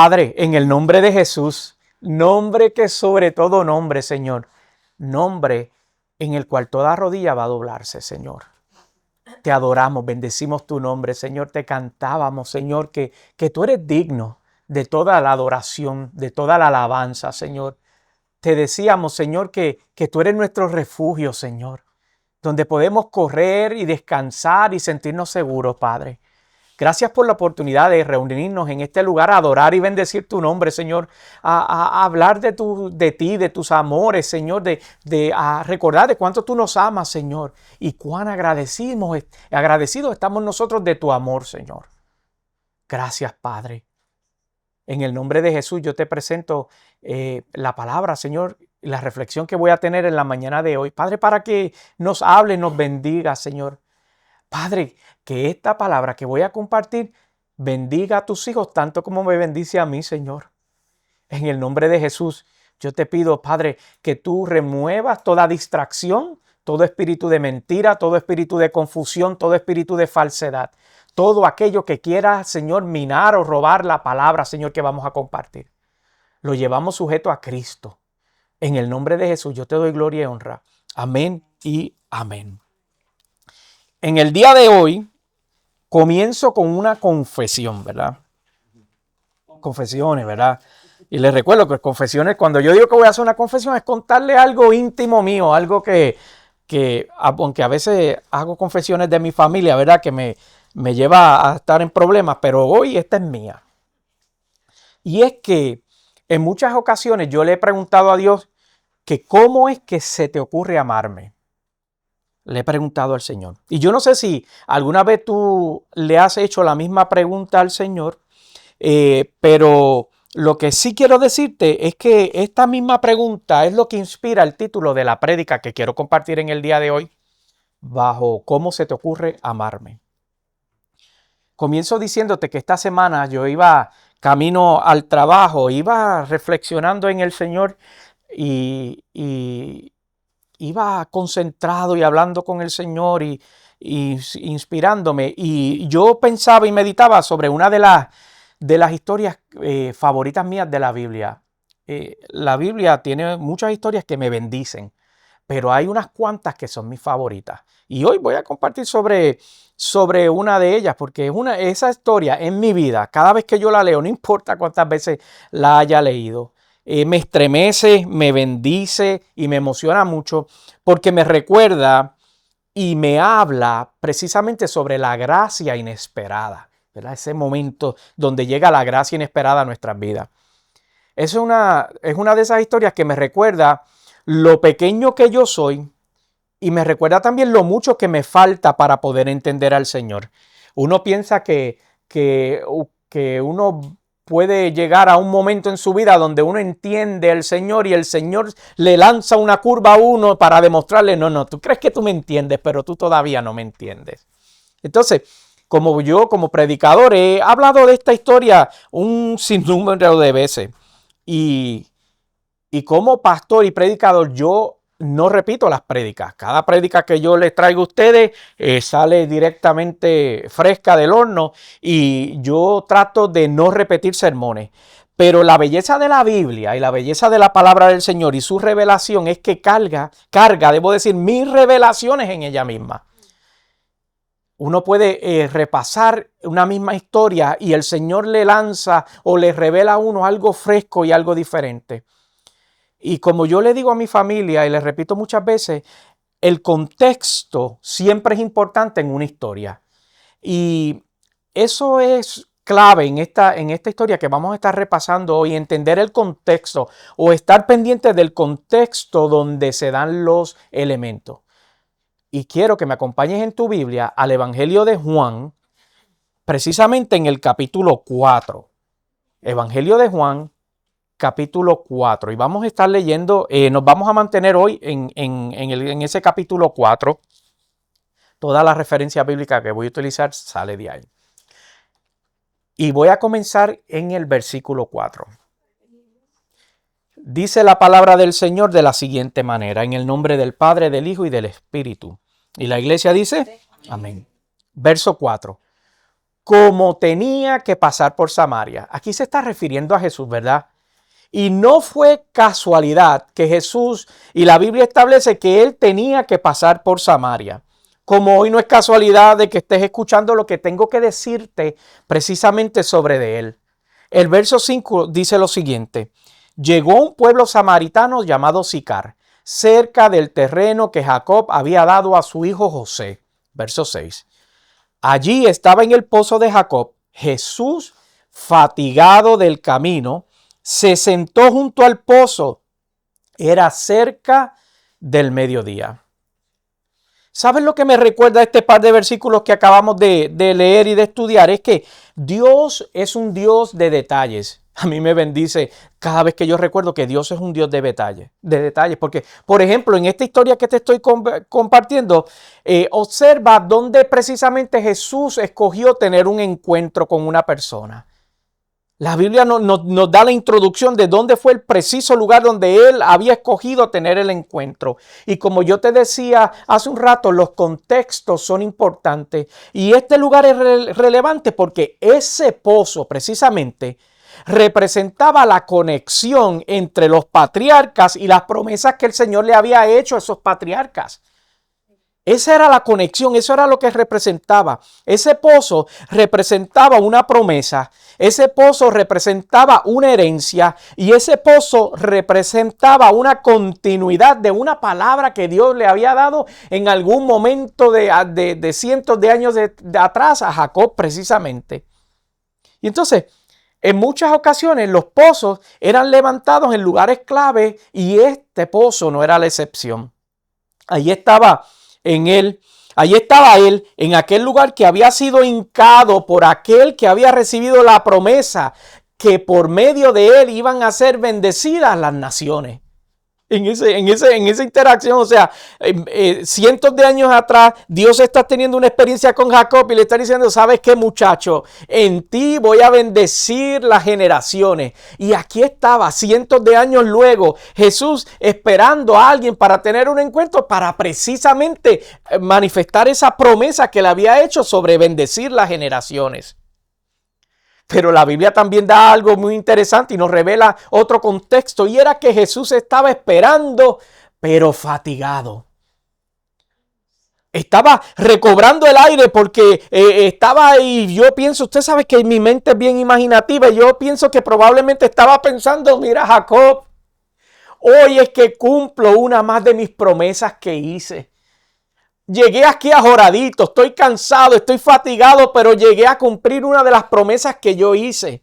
Padre, en el nombre de Jesús, nombre que sobre todo nombre, Señor, nombre en el cual toda rodilla va a doblarse, Señor. Te adoramos, bendecimos tu nombre, Señor. Te cantábamos, Señor, que tú eres digno de toda la adoración, de toda la alabanza, Señor. Te decíamos, Señor, que tú eres nuestro refugio, Señor, donde podemos correr y descansar y sentirnos seguros, Padre. Gracias por la oportunidad de reunirnos en este lugar a adorar y bendecir tu nombre, Señor, a hablar de ti, de tus amores, Señor, a recordar de cuánto tú nos amas, Señor, y cuán agradecidos estamos nosotros de tu amor, Señor. Gracias, Padre. En el nombre de Jesús yo te presento la palabra, Señor, y la reflexión que voy a tener en la mañana de hoy. Padre, para que nos hable, nos bendiga, Señor. Padre, que esta palabra que voy a compartir bendiga a tus hijos tanto como me bendice a mí, Señor. En el nombre de Jesús, yo te pido, Padre, que tú remuevas toda distracción, todo espíritu de mentira, todo espíritu de confusión, todo espíritu de falsedad. Todo aquello que quiera, Señor, minar o robar la palabra, Señor, que vamos a compartir. Lo llevamos sujeto a Cristo. En el nombre de Jesús, yo te doy gloria y honra. Amén y amén. En el día de hoy, comienzo con una confesión, ¿verdad? Confesiones, ¿verdad? Y les recuerdo que confesiones, cuando yo digo que voy a hacer una confesión, es contarle algo íntimo mío, algo que aunque a veces hago confesiones de mi familia, ¿verdad? Que me lleva a estar en problemas, pero hoy esta es mía. Y es que en muchas ocasiones yo le he preguntado a Dios que cómo es que se te ocurre amarme. Le he preguntado al Señor. Y yo no sé si alguna vez tú le has hecho la misma pregunta al Señor, pero lo que sí quiero decirte es que esta misma pregunta es lo que inspira el título de la prédica que quiero compartir en el día de hoy, bajo ¿cómo se te ocurre amarme? Comienzo diciéndote que esta semana yo iba camino al trabajo, iba reflexionando en el Señor y iba concentrado y hablando con el Señor y inspirándome. Y yo pensaba y meditaba sobre una de las historias favoritas mías de la Biblia. La Biblia tiene muchas historias que me bendicen, pero hay unas cuantas que son mis favoritas. Y hoy voy a compartir sobre una de ellas, porque esa historia en mi vida, cada vez que yo la leo, no importa cuántas veces la haya leído, me estremece, me bendice y me emociona mucho porque me recuerda y me habla precisamente sobre la gracia inesperada, ¿verdad? Ese momento donde llega la gracia inesperada a nuestras vidas. Es una de esas historias que me recuerda lo pequeño que yo soy y me recuerda también lo mucho que me falta para poder entender al Señor. Uno piensa que uno puede llegar a un momento en su vida donde uno entiende al Señor y el Señor le lanza una curva a uno para demostrarle, no, tú crees que tú me entiendes, pero tú todavía no me entiendes. Entonces, como yo como predicador he hablado de esta historia un sinnúmero de veces y como pastor y predicador yo no repito las prédicas. Cada prédica que yo les traigo a ustedes sale directamente fresca del horno y yo trato de no repetir sermones. Pero la belleza de la Biblia y la belleza de la palabra del Señor y su revelación es que carga, debo decir, mis revelaciones en ella misma. Uno puede repasar una misma historia y el Señor le lanza o le revela a uno algo fresco y algo diferente. Y como yo le digo a mi familia y les repito muchas veces, el contexto siempre es importante en una historia. Y eso es clave en esta historia que vamos a estar repasando hoy, entender el contexto o estar pendiente del contexto donde se dan los elementos. Y quiero que me acompañes en tu Biblia al Evangelio de Juan, precisamente en el capítulo 4. Evangelio de Juan, capítulo 4. Y vamos a estar leyendo, nos vamos a mantener hoy en ese capítulo 4. Toda la referencia bíblica que voy a utilizar sale de ahí. Y voy a comenzar en el versículo 4. Dice la palabra del Señor de la siguiente manera, en el nombre del Padre, del Hijo y del Espíritu. Y la iglesia dice, amén. Verso 4. como tenía que pasar por Samaria. Aquí se está refiriendo a Jesús, ¿verdad? Y no fue casualidad que Jesús, y la Biblia establece que él tenía que pasar por Samaria. Como hoy no es casualidad de que estés escuchando lo que tengo que decirte precisamente sobre de él. El verso 5 dice lo siguiente: llegó un pueblo samaritano llamado Sicar, cerca del terreno que Jacob había dado a su hijo José. Verso 6. Allí estaba en el pozo de Jacob. Jesús, fatigado del camino, se sentó junto al pozo. Era cerca del mediodía. ¿Sabes lo que me recuerda este par de versículos que acabamos de leer y de estudiar? Es que Dios es un Dios de detalles. A mí me bendice cada vez que yo recuerdo que Dios es un Dios de detalles. Porque, por ejemplo, en esta historia que te estoy compartiendo, observa dónde precisamente Jesús escogió tener un encuentro con una persona. La Biblia nos da la introducción de dónde fue el preciso lugar donde él había escogido tener el encuentro. Y como yo te decía hace un rato, los contextos son importantes. Y este lugar es relevante porque ese pozo precisamente representaba la conexión entre los patriarcas y las promesas que el Señor le había hecho a esos patriarcas. Esa era la conexión, eso era lo que representaba. Ese pozo representaba una promesa, ese pozo representaba una herencia y ese pozo representaba una continuidad de una palabra que Dios le había dado en algún momento de cientos de años de atrás a Jacob precisamente. Y entonces, en muchas ocasiones los pozos eran levantados en lugares clave y este pozo no era la excepción. Allí estaba él en aquel lugar que había sido hincado por aquel que había recibido la promesa que por medio de él iban a ser bendecidas las naciones. En esa interacción, o sea, cientos de años atrás, Dios está teniendo una experiencia con Jacob y le está diciendo: ¿sabes qué, muchacho? En ti voy a bendecir las generaciones. Y aquí estaba, cientos de años luego, Jesús esperando a alguien para tener un encuentro, para precisamente manifestar esa promesa que le había hecho sobre bendecir las generaciones. Pero la Biblia también da algo muy interesante y nos revela otro contexto, y era que Jesús estaba esperando, pero fatigado. Estaba recobrando el aire porque estaba ahí. Yo pienso, usted sabe que mi mente es bien imaginativa, y yo pienso que probablemente estaba pensando: mira, Jacob, hoy es que cumplo una más de mis promesas que hice. Llegué aquí ajoradito, estoy cansado, estoy fatigado, pero llegué a cumplir una de las promesas que yo hice.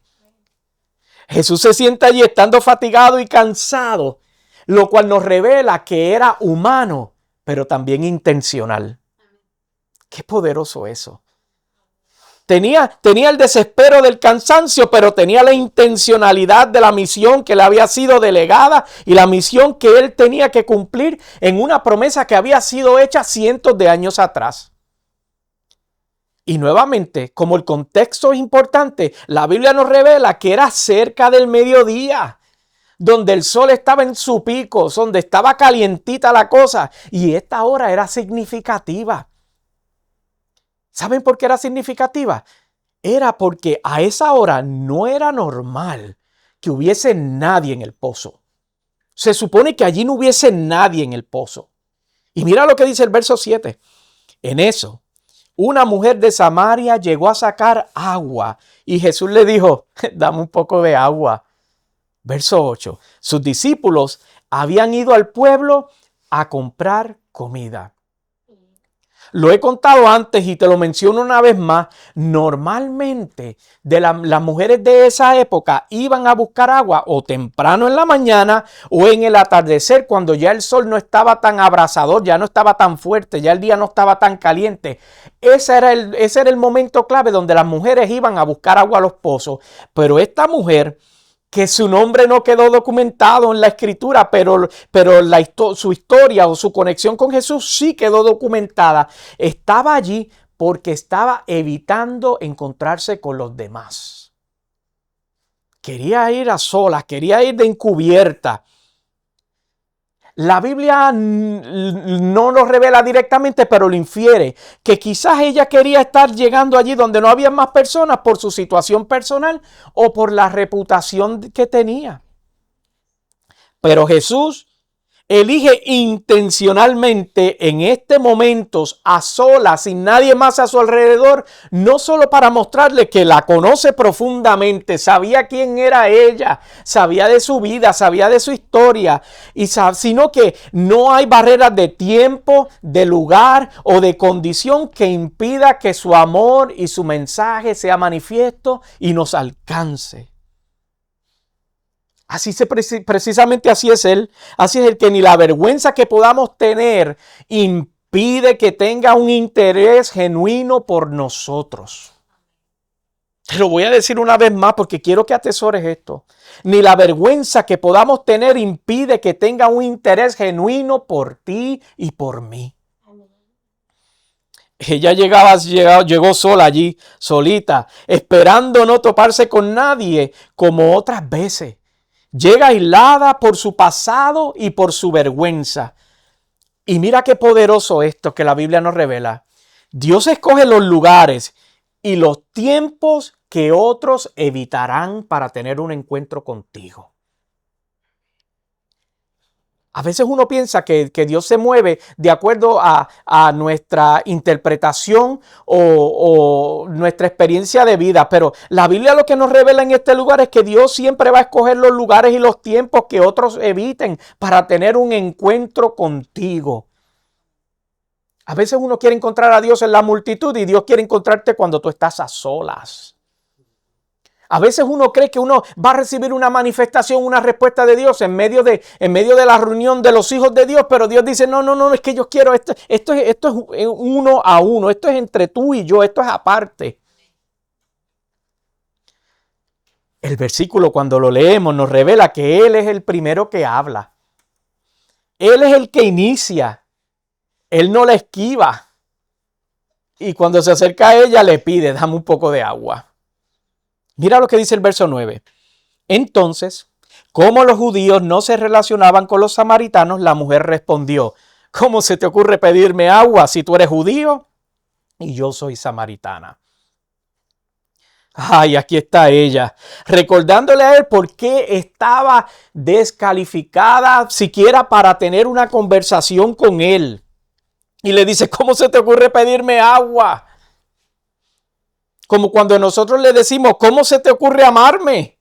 Jesús se sienta allí estando fatigado y cansado, lo cual nos revela que era humano, pero también intencional. Qué poderoso eso. Tenía el desespero del cansancio, pero tenía la intencionalidad de la misión que le había sido delegada y la misión que él tenía que cumplir en una promesa que había sido hecha cientos de años atrás. Y nuevamente, como el contexto es importante, la Biblia nos revela que era cerca del mediodía, donde el sol estaba en su pico, donde estaba calientita la cosa, y esta hora era significativa. ¿Saben por qué era significativa? Era porque a esa hora no era normal que hubiese nadie en el pozo. Se supone que allí no hubiese nadie en el pozo. Y mira lo que dice el verso 7. En eso, una mujer de Samaria llegó a sacar agua y Jesús le dijo: dame un poco de agua. Verso 8. Sus discípulos habían ido al pueblo a comprar comida. Lo he contado antes y te lo menciono una vez más. Normalmente las mujeres de esa época iban a buscar agua o temprano en la mañana o en el atardecer, cuando ya el sol no estaba tan abrasador, ya no estaba tan fuerte, ya el día no estaba tan caliente. Ese era el momento clave donde las mujeres iban a buscar agua a los pozos. Pero esta mujer, que su nombre no quedó documentado en la escritura, pero su historia o su conexión con Jesús sí quedó documentada, estaba allí porque estaba evitando encontrarse con los demás. Quería ir a solas, quería ir de encubierta. La Biblia no lo revela directamente, pero lo infiere, que quizás ella quería estar llegando allí donde no había más personas por su situación personal o por la reputación que tenía. Pero Jesús elige intencionalmente en este momento a solas, sin nadie más a su alrededor, no solo para mostrarle que la conoce profundamente, sabía quién era ella, sabía de su vida, sabía de su historia, sino que no hay barreras de tiempo, de lugar o de condición que impida que su amor y su mensaje sea manifiesto y nos alcance. Precisamente así es Él. Así es el que ni la vergüenza que podamos tener impide que tenga un interés genuino por nosotros. Te lo voy a decir una vez más porque quiero que atesores esto. Ni la vergüenza que podamos tener impide que tenga un interés genuino por ti y por mí. Ella llegó sola allí, solita, esperando no toparse con nadie como otras veces. Llega aislada por su pasado y por su vergüenza. Y mira qué poderoso esto que la Biblia nos revela. Dios escoge los lugares y los tiempos que otros evitarán para tener un encuentro contigo. A veces uno piensa que Dios se mueve de acuerdo a nuestra interpretación o nuestra experiencia de vida, pero la Biblia lo que nos revela en este lugar es que Dios siempre va a escoger los lugares y los tiempos que otros eviten para tener un encuentro contigo. A veces uno quiere encontrar a Dios en la multitud y Dios quiere encontrarte cuando tú estás a solas. A veces uno cree que uno va a recibir una manifestación, una respuesta de Dios en medio de la reunión de los hijos de Dios, pero Dios dice, no, es que yo quiero esto es uno a uno, esto es entre tú y yo, esto es aparte. El versículo cuando lo leemos nos revela que Él es el primero que habla. Él es el que inicia. Él no la esquiva. Y cuando se acerca a ella le pide, dame un poco de agua. Mira lo que dice el verso 9. Entonces, como los judíos no se relacionaban con los samaritanos, la mujer respondió, ¿cómo se te ocurre pedirme agua si tú eres judío y yo soy samaritana? Ay, aquí está ella, recordándole a él por qué estaba descalificada siquiera para tener una conversación con él. Y le dice, ¿cómo se te ocurre pedirme agua? Como cuando nosotros le decimos, ¿cómo se te ocurre amarme?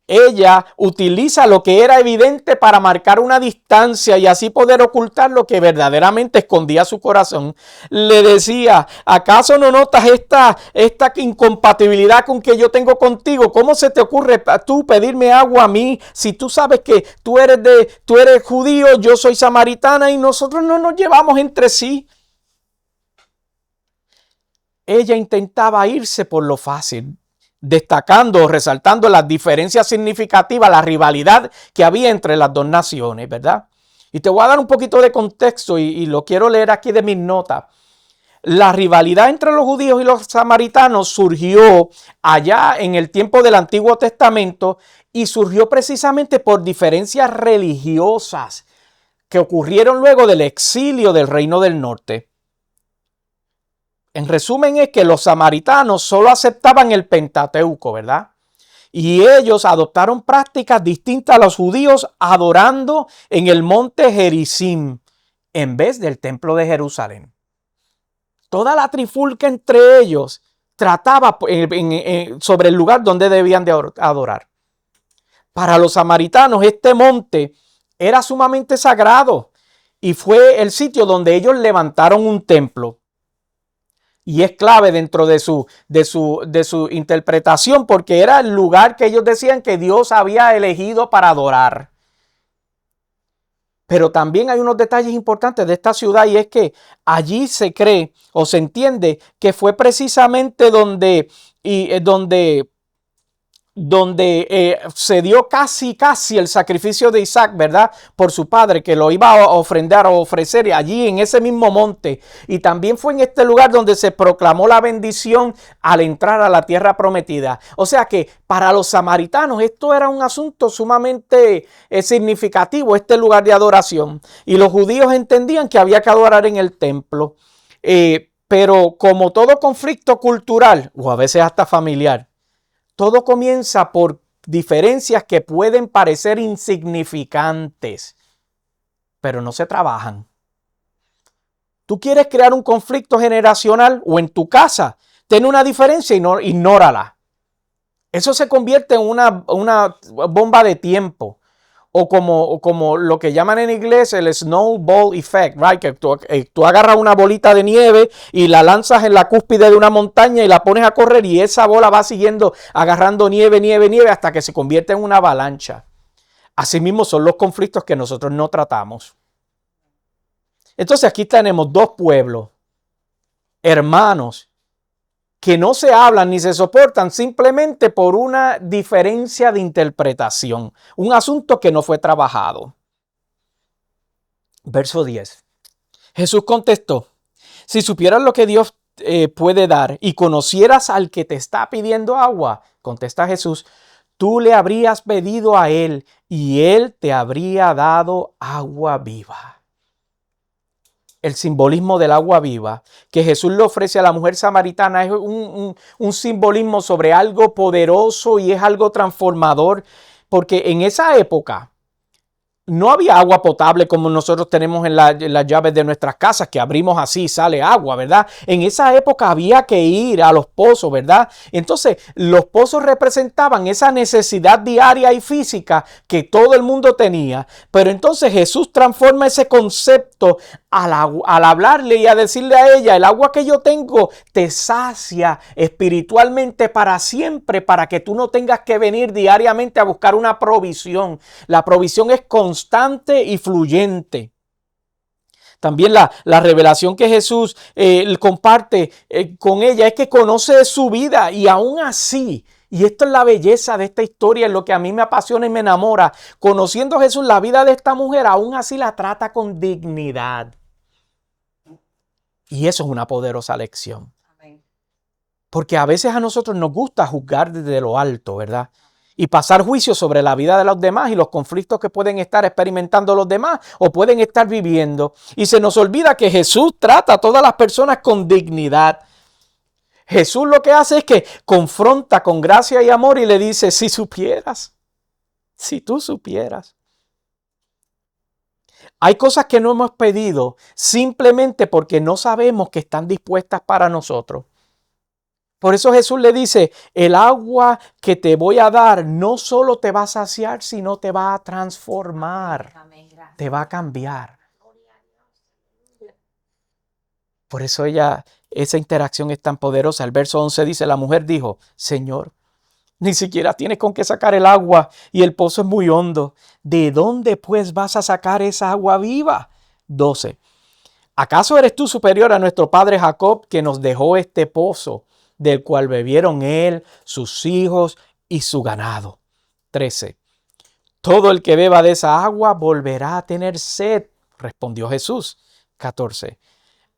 Ella utiliza lo que era evidente para marcar una distancia y así poder ocultar lo que verdaderamente escondía su corazón. Le decía, ¿acaso no notas esta incompatibilidad con que yo tengo contigo? ¿Cómo se te ocurre tú pedirme agua a mí si tú sabes que tú eres judío, yo soy samaritana y nosotros no nos llevamos entre sí? Ella intentaba irse por lo fácil, destacando o resaltando las diferencias significativas, la rivalidad que había entre las dos naciones, ¿verdad? Y te voy a dar un poquito de contexto y lo quiero leer aquí de mis notas. La rivalidad entre los judíos y los samaritanos surgió allá en el tiempo del Antiguo Testamento y surgió precisamente por diferencias religiosas que ocurrieron luego del exilio del Reino del Norte. En resumen es que los samaritanos solo aceptaban el Pentateuco, ¿verdad? Y ellos adoptaron prácticas distintas a los judíos adorando en el monte Gerizim en vez del templo de Jerusalén. Toda la trifulca entre ellos trataba sobre el lugar donde debían de adorar. Para los samaritanos este monte era sumamente sagrado y fue el sitio donde ellos levantaron un templo. Y es clave dentro de su interpretación porque era el lugar que ellos decían que Dios había elegido para adorar. Pero también hay unos detalles importantes de esta ciudad y es que allí se cree o se entiende que fue precisamente donde donde se dio casi el sacrificio de Isaac, ¿verdad? Por su padre, que lo iba a ofrendar o ofrecer allí en ese mismo monte. Y también fue en este lugar donde se proclamó la bendición al entrar a la tierra prometida. O sea que para los samaritanos esto era un asunto sumamente significativo, este lugar de adoración. Y los judíos entendían que había que adorar en el templo. Pero como todo conflicto cultural, o a veces hasta familiar, todo comienza por diferencias que pueden parecer insignificantes, pero no se trabajan. Tú quieres crear un conflicto generacional o en tu casa, ten una diferencia y no, ignórala. Eso se convierte en una bomba de tiempo. O como lo que llaman en inglés el snowball effect, right? Que tú agarras una bolita de nieve y la lanzas en la cúspide de una montaña y la pones a correr y esa bola va siguiendo agarrando nieve, nieve, nieve hasta que se convierte en una avalancha. Asimismo son los conflictos que nosotros no tratamos. Entonces aquí tenemos dos pueblos, hermanos, que no se hablan ni se soportan simplemente por una diferencia de interpretación, un asunto que no fue trabajado. Verso 10. Jesús contestó, si supieras lo que Dios puede dar y conocieras al que te está pidiendo agua, contesta Jesús, tú le habrías pedido a él y él te habría dado agua viva. El simbolismo del agua viva que Jesús le ofrece a la mujer samaritana es un simbolismo sobre algo poderoso y es algo transformador, porque en esa época no había agua potable como nosotros tenemos en las llaves de nuestras casas, que abrimos así y sale agua, ¿verdad? En esa época había que ir a los pozos, ¿verdad? Entonces, los pozos representaban esa necesidad diaria y física que todo el mundo tenía. Pero entonces Jesús transforma ese concepto al hablarle y a decirle a ella, el agua que yo tengo te sacia espiritualmente para siempre, para que tú no tengas que venir diariamente a buscar una provisión. La provisión es constante y fluyente. También la revelación que Jesús comparte con ella es que conoce su vida y aún así, y esto es la belleza de esta historia, es lo que a mí me apasiona y me enamora, conociendo a Jesús la vida de esta mujer, aún así la trata con dignidad. Y eso es una poderosa lección. Porque a veces a nosotros nos gusta juzgar desde lo alto, ¿verdad? Y pasar juicio sobre la vida de los demás y los conflictos que pueden estar experimentando los demás o pueden estar viviendo. Y se nos olvida que Jesús trata a todas las personas con dignidad. Jesús lo que hace es que confronta con gracia y amor y le dice, si supieras, si tú supieras. Hay cosas que no hemos pedido simplemente porque no sabemos que están dispuestas para nosotros. Por eso Jesús le dice, el agua que te voy a dar no solo te va a saciar, sino te va a transformar, te va a cambiar. Por eso esa interacción es tan poderosa. El verso 11 dice, la mujer dijo, Señor, ni siquiera tienes con qué sacar el agua y el pozo es muy hondo. ¿De dónde pues vas a sacar esa agua viva? 12. ¿Acaso eres tú superior a nuestro padre Jacob que nos dejó este pozo, del cual bebieron él, sus hijos y su ganado? 13. Todo el que beba de esa agua volverá a tener sed, respondió Jesús. 14.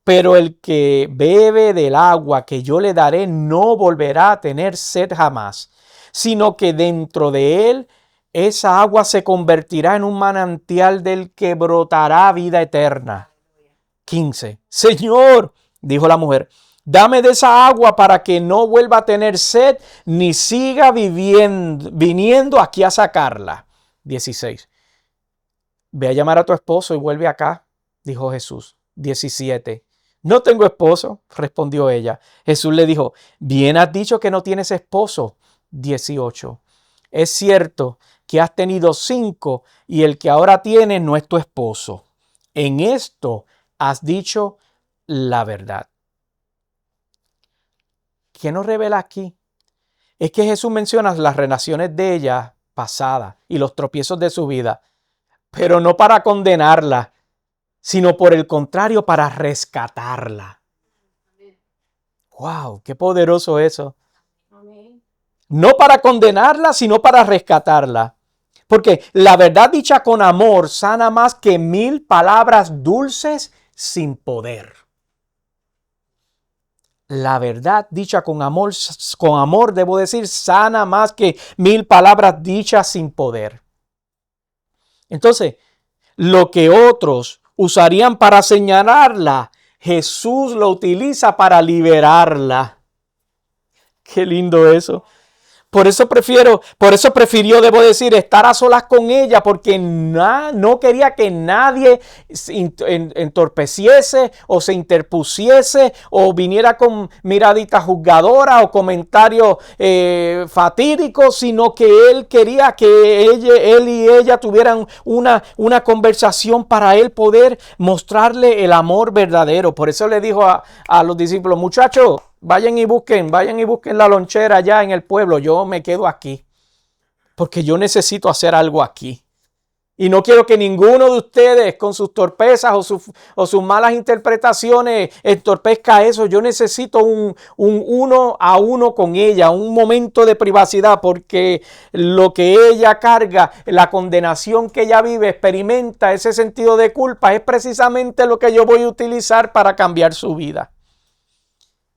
Pero el que bebe del agua que yo le daré no volverá a tener sed jamás, sino que dentro de él esa agua se convertirá en un manantial del que brotará vida eterna. 15. Señor, dijo la mujer, dame de esa agua para que no vuelva a tener sed ni siga viniendo aquí a sacarla. 16. Ve a llamar a tu esposo y vuelve acá, dijo Jesús. 17. No tengo esposo, respondió ella. Jesús le dijo, bien has dicho que no tienes esposo. 18. Es cierto que has tenido 5 y el que ahora tienes no es tu esposo. En esto has dicho la verdad. ¿Qué nos revela aquí? Es que Jesús menciona las relaciones de ella pasadas y los tropiezos de su vida, pero no para condenarla, sino por el contrario, para rescatarla. ¡Wow! ¡Qué poderoso eso! no para condenarla, sino para rescatarla. Porque la verdad dicha con amor sana más que 1000 palabras dulces sin poder. La verdad dicha con amor debo decir, sana más que 1000 palabras dichas sin poder. Entonces, lo que otros usarían para señalarla, Jesús lo utiliza para liberarla. Qué lindo eso. Por eso prefirió, debo decir, estar a solas con ella, porque no quería que nadie entorpeciese o se interpusiese o viniera con miradita juzgadora o comentarios fatídicos, sino que él quería que él y ella tuvieran una conversación para él poder mostrarle el amor verdadero. Por eso le dijo a los discípulos, muchachos, vayan y busquen la lonchera allá en el pueblo. Yo me quedo aquí porque yo necesito hacer algo aquí. Y no quiero que ninguno de ustedes con sus torpezas o sus malas interpretaciones entorpezca eso. Yo necesito un uno a uno con ella, un momento de privacidad, porque lo que ella carga, la condenación que ella vive, experimenta ese sentido de culpa, es precisamente lo que yo voy a utilizar para cambiar su vida.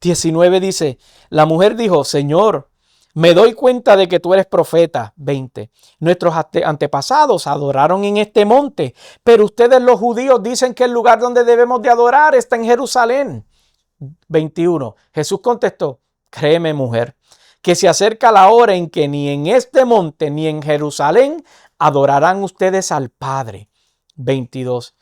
19 dice, la mujer dijo, Señor, me doy cuenta de que tú eres profeta. 20. Nuestros antepasados adoraron en este monte, pero ustedes los judíos dicen que el lugar donde debemos de adorar está en Jerusalén. 21. Jesús contestó, créeme, mujer, que se acerca la hora en que ni en este monte ni en Jerusalén adorarán ustedes al Padre. 22.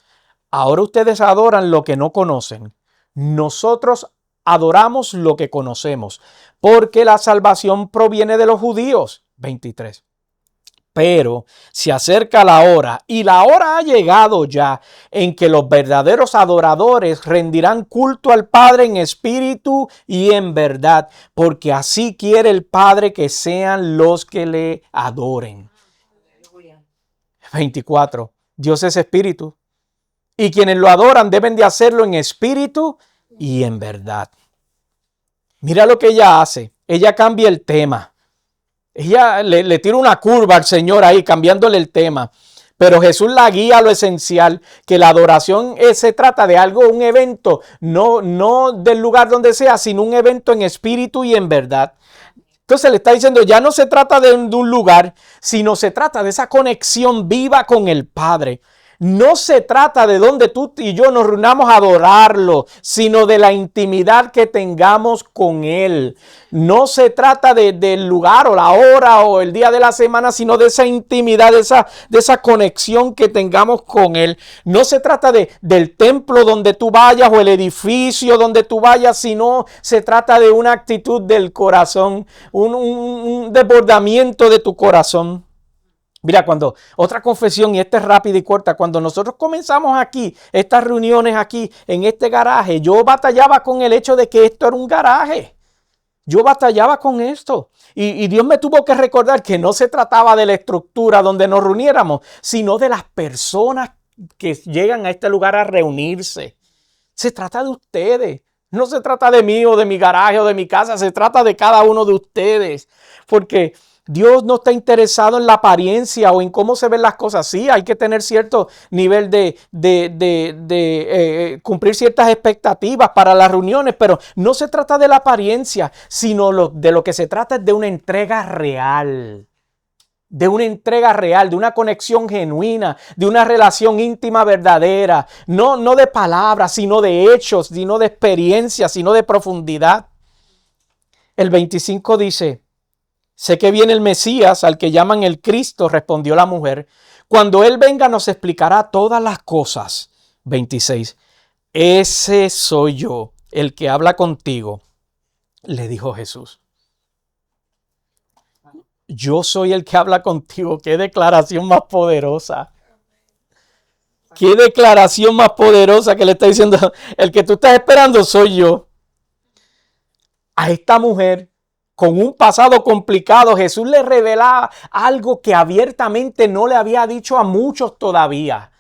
Ahora ustedes adoran lo que no conocen. Nosotros adoramos lo que conocemos, porque la salvación proviene de los judíos. 23. Pero se acerca la hora, y la hora ha llegado ya, en que los verdaderos adoradores rendirán culto al Padre en espíritu y en verdad, porque así quiere el Padre que sean los que le adoren. 24. Dios es espíritu, y quienes lo adoran deben de hacerlo en espíritu y en verdad. Mira lo que ella hace. Ella cambia el tema. Ella le tira una curva al Señor ahí, cambiándole el tema. Pero Jesús la guía a lo esencial, que la adoración se trata de algo, un evento, no del lugar donde sea, sino un evento en espíritu y en verdad. Entonces le está diciendo, ya no se trata de un lugar, sino se trata de esa conexión viva con el Padre. No se trata de donde tú y yo nos reunamos a adorarlo, sino de la intimidad que tengamos con Él. No se trata del lugar o la hora o el día de la semana, sino de esa intimidad, de esa conexión que tengamos con Él. No se trata del templo donde tú vayas o el edificio donde tú vayas, sino se trata de una actitud del corazón, un desbordamiento de tu corazón. Mira, cuando otra confesión, y esta es rápida y corta, cuando nosotros comenzamos aquí, estas reuniones aquí en este garaje, yo batallaba con el hecho de que esto era un garaje. Yo batallaba con esto. Y Dios me tuvo que recordar que no se trataba de la estructura donde nos reuniéramos, sino de las personas que llegan a este lugar a reunirse. Se trata de ustedes. No se trata de mí o de mi garaje o de mi casa. Se trata de cada uno de ustedes. Porque Dios no está interesado en la apariencia o en cómo se ven las cosas. Sí, hay que tener cierto nivel de cumplir ciertas expectativas para las reuniones, pero no se trata de la apariencia, sino de lo que se trata es de una entrega real. De una entrega real, de una conexión genuina, de una relación íntima verdadera. No de palabras, sino de hechos, sino de experiencia, sino de profundidad. El 25 dice, sé que viene el Mesías, al que llaman el Cristo, respondió la mujer. Cuando Él venga nos explicará todas las cosas. 26. Ese soy yo, el que habla contigo, le dijo Jesús. Yo soy el que habla contigo. Qué declaración más poderosa. Qué declaración más poderosa que le está diciendo. El que tú estás esperando soy yo. A esta mujer con un pasado complicado, Jesús le revela algo que abiertamente no le había dicho a muchos todavía.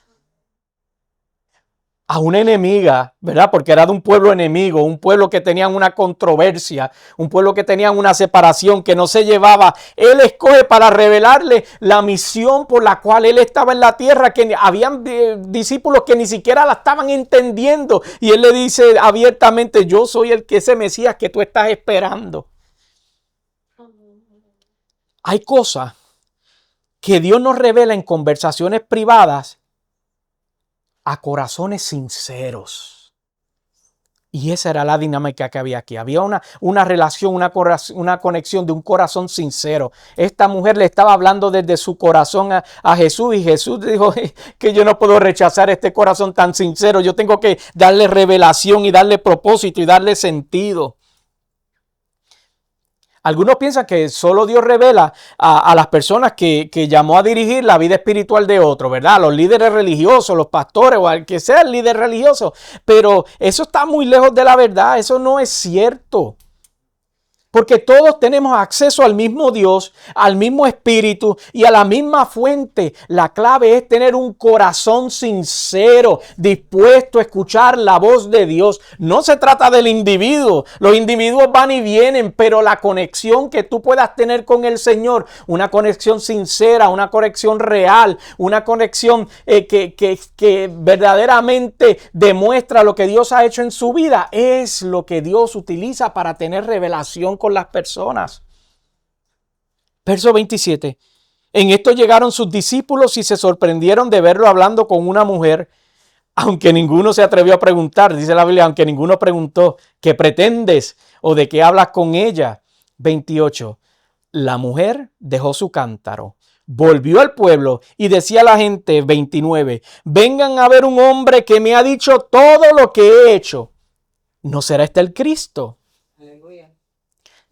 a una enemiga, ¿verdad? Porque era de un pueblo enemigo, un pueblo que tenían una controversia, un pueblo que tenían una separación, que no se llevaba. Él escoge para revelarle la misión por la cual él estaba en la tierra, que habían discípulos que ni siquiera la estaban entendiendo. Y él le dice abiertamente, yo soy ese Mesías que tú estás esperando. Hay cosas que Dios nos revela en conversaciones privadas a corazones sinceros. Y esa era la dinámica que había aquí. Había una relación, una conexión de un corazón sincero. Esta mujer le estaba hablando desde su corazón a Jesús, y Jesús dijo que yo no puedo rechazar este corazón tan sincero. Yo tengo que darle revelación y darle propósito y darle sentido. Algunos piensan que solo Dios revela a las personas que llamó a dirigir la vida espiritual de otro, ¿verdad? Los líderes religiosos, los pastores o al que sea el líder religioso. Pero eso está muy lejos de la verdad. Eso no es cierto. Porque todos tenemos acceso al mismo Dios, al mismo Espíritu y a la misma fuente. La clave es tener un corazón sincero, dispuesto a escuchar la voz de Dios. No se trata del individuo. Los individuos van y vienen, pero la conexión que tú puedas tener con el Señor, una conexión sincera, una conexión real, una conexión que verdaderamente demuestra lo que Dios ha hecho en su vida, es lo que Dios utiliza para tener revelación con las personas. Verso 27. En esto llegaron sus discípulos y se sorprendieron de verlo hablando con una mujer, aunque ninguno se atrevió a preguntar. Dice la Biblia, aunque ninguno preguntó, ¿qué pretendes? ¿O de qué hablas con ella? 28. La mujer dejó su cántaro, volvió al pueblo y decía a la gente, 29, vengan a ver un hombre que me ha dicho todo lo que he hecho. ¿No será este el Cristo?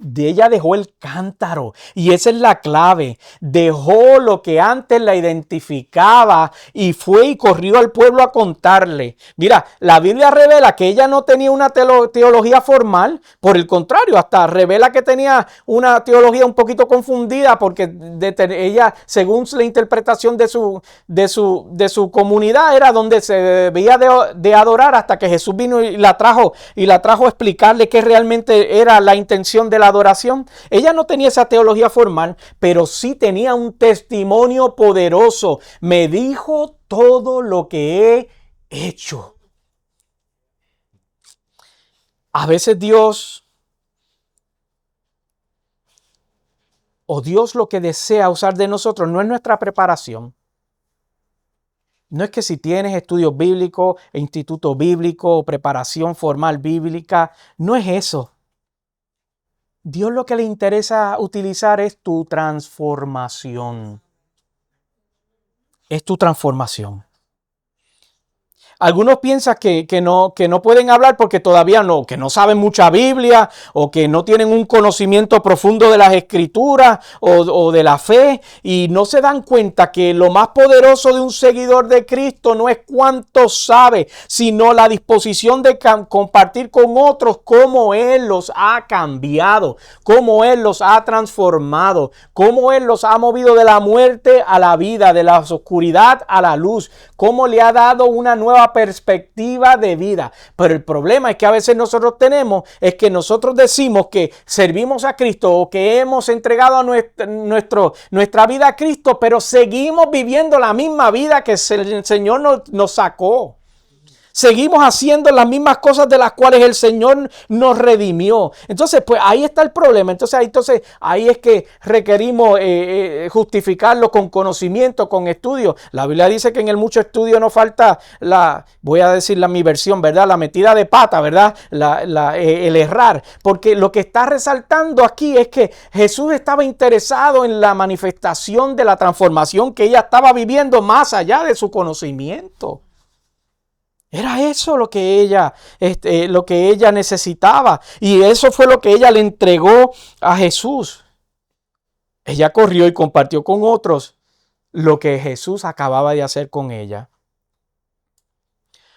De ella dejó el cántaro, y esa es la clave. Dejó lo que antes la identificaba y fue y corrió al pueblo a contarle. Mira, la Biblia revela que ella no tenía una teología formal, por el contrario, hasta revela que tenía una teología un poquito confundida, porque ella, según la interpretación de su comunidad, era donde se debía de adorar, hasta que Jesús vino y la trajo a explicarle qué realmente era la intención de la adoración. Ella no tenía esa teología formal, pero sí tenía un testimonio poderoso. Me dijo todo lo que he hecho. A veces Dios lo que desea usar de nosotros no es nuestra preparación. No es que si tienes estudios bíblicos, instituto bíblico o preparación formal bíblica, no es eso. Dios lo que le interesa utilizar es tu transformación. Es tu transformación. Algunos piensan que no pueden hablar porque todavía que no saben mucha Biblia, o que no tienen un conocimiento profundo de las Escrituras o de la fe, y no se dan cuenta que lo más poderoso de un seguidor de Cristo no es cuánto sabe, sino la disposición de compartir con otros cómo Él los ha cambiado, cómo Él los ha transformado, cómo Él los ha movido de la muerte a la vida, de la oscuridad a la luz, cómo le ha dado una nueva perspectiva de vida. Pero el problema es que a veces nosotros decimos que servimos a Cristo o que hemos entregado a nuestra vida a Cristo, pero seguimos viviendo la misma vida que el Señor nos sacó. Seguimos haciendo las mismas cosas de las cuales el Señor nos redimió. Entonces, pues ahí está el problema. Entonces ahí es que requerimos justificarlo con conocimiento, con estudio. La Biblia dice que en el mucho estudio no falta voy a decir mi versión, ¿verdad? La metida de pata, ¿verdad? El errar. Porque lo que está resaltando aquí es que Jesús estaba interesado en la manifestación de la transformación que ella estaba viviendo más allá de su conocimiento. Era eso lo que ella necesitaba, y eso fue lo que ella le entregó a Jesús. Ella corrió y compartió con otros lo que Jesús acababa de hacer con ella.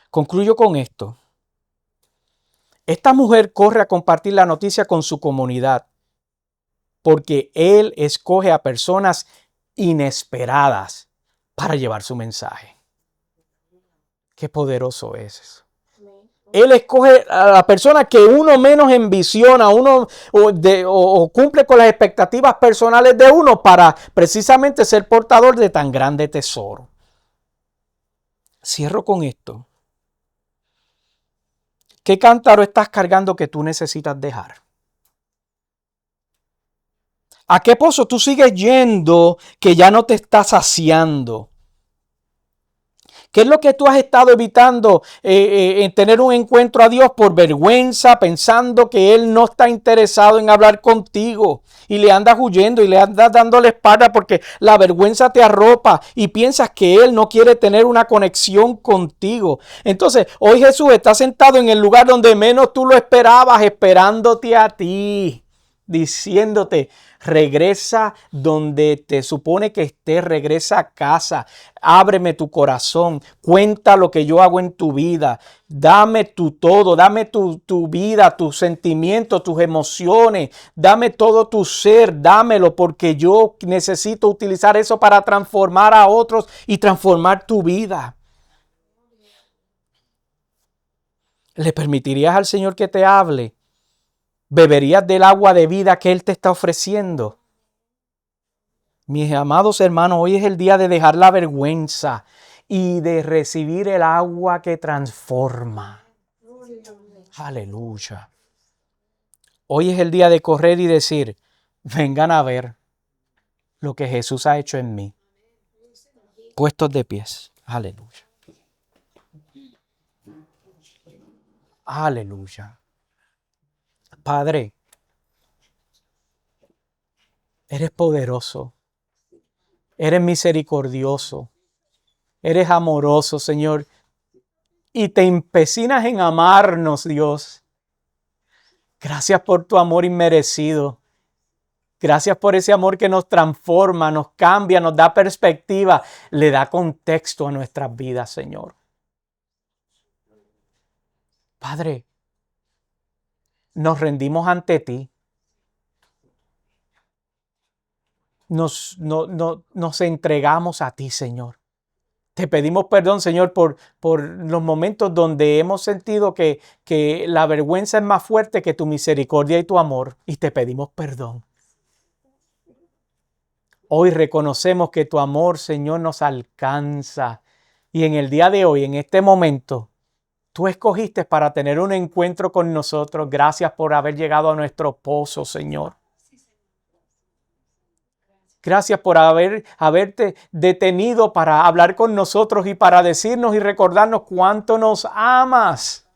Concluyo con esto. Esta mujer corre a compartir la noticia con su comunidad porque Él escoge a personas inesperadas para llevar su mensaje. Qué poderoso es eso. Él escoge a la persona que uno menos ambiciona, o cumple con las expectativas personales de uno para precisamente ser portador de tan grande tesoro. Cierro con esto. ¿Qué cántaro estás cargando que tú necesitas dejar? ¿A qué pozo tú sigues yendo que ya no te está saciando? ¿Qué es lo que tú has estado evitando en tener un encuentro a Dios por vergüenza, pensando que Él no está interesado en hablar contigo? Y le andas huyendo y le andas dando la espalda porque la vergüenza te arropa y piensas que Él no quiere tener una conexión contigo. Entonces, hoy Jesús está sentado en el lugar donde menos tú lo esperabas, esperándote a ti, diciéndote: regresa donde te supone que estés, regresa a casa, ábreme tu corazón, cuenta lo que yo hago en tu vida, dame tu todo, dame tu vida, tus sentimientos, tus emociones, dame todo tu ser, dámelo, porque yo necesito utilizar eso para transformar a otros y transformar tu vida. ¿Le permitirías al Señor que te hable? ¿Beberías del agua de vida que Él te está ofreciendo? Mis amados hermanos, hoy es el día de dejar la vergüenza y de recibir el agua que transforma. Aleluya. Hoy es el día de correr y decir: vengan a ver lo que Jesús ha hecho en mí. Puestos de pies. Aleluya. Aleluya. Padre, eres poderoso. Eres misericordioso. Eres amoroso, Señor. Y te empecinas en amarnos, Dios. Gracias por tu amor inmerecido. Gracias por ese amor que nos transforma, nos cambia, nos da perspectiva, le da contexto a nuestras vidas, Señor. Padre, nos rendimos ante ti. Nos entregamos a ti, Señor. Te pedimos perdón, Señor, por los momentos donde hemos sentido que la vergüenza es más fuerte que tu misericordia y tu amor. Y te pedimos perdón. Hoy reconocemos que tu amor, Señor, nos alcanza. Y en el día de hoy, en este momento, tú escogiste para tener un encuentro con nosotros. Gracias por haber llegado a nuestro pozo, Señor. Gracias por haberte detenido para hablar con nosotros y para decirnos y recordarnos cuánto nos amas.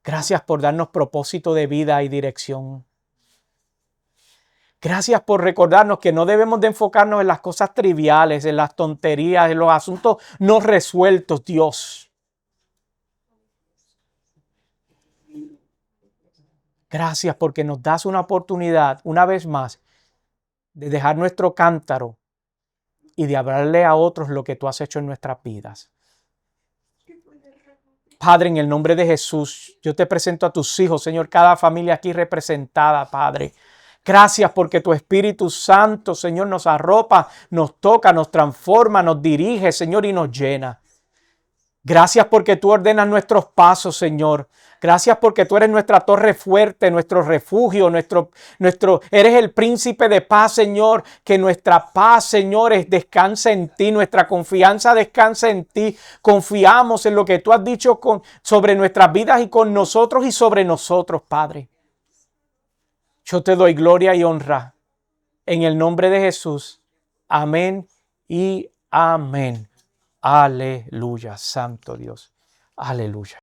Gracias por darnos propósito de vida y dirección. Gracias por recordarnos que no debemos de enfocarnos en las cosas triviales, en las tonterías, en los asuntos no resueltos, Dios. Gracias porque nos das una oportunidad, una vez más, de dejar nuestro cántaro y de hablarle a otros lo que tú has hecho en nuestras vidas. Padre, en el nombre de Jesús, yo te presento a tus hijos, Señor, cada familia aquí representada, Padre. Gracias porque tu Espíritu Santo, Señor, nos arropa, nos toca, nos transforma, nos dirige, Señor, y nos llena. Gracias porque tú ordenas nuestros pasos, Señor. Gracias porque tú eres nuestra torre fuerte, nuestro refugio, eres el príncipe de paz, Señor. Que nuestra paz, Señor, descansa en ti, nuestra confianza descansa en ti. Confiamos en lo que tú has dicho sobre nuestras vidas y con nosotros y sobre nosotros, Padre. Yo te doy gloria y honra en el nombre de Jesús. Amén y amén. Aleluya, santo Dios. Aleluya.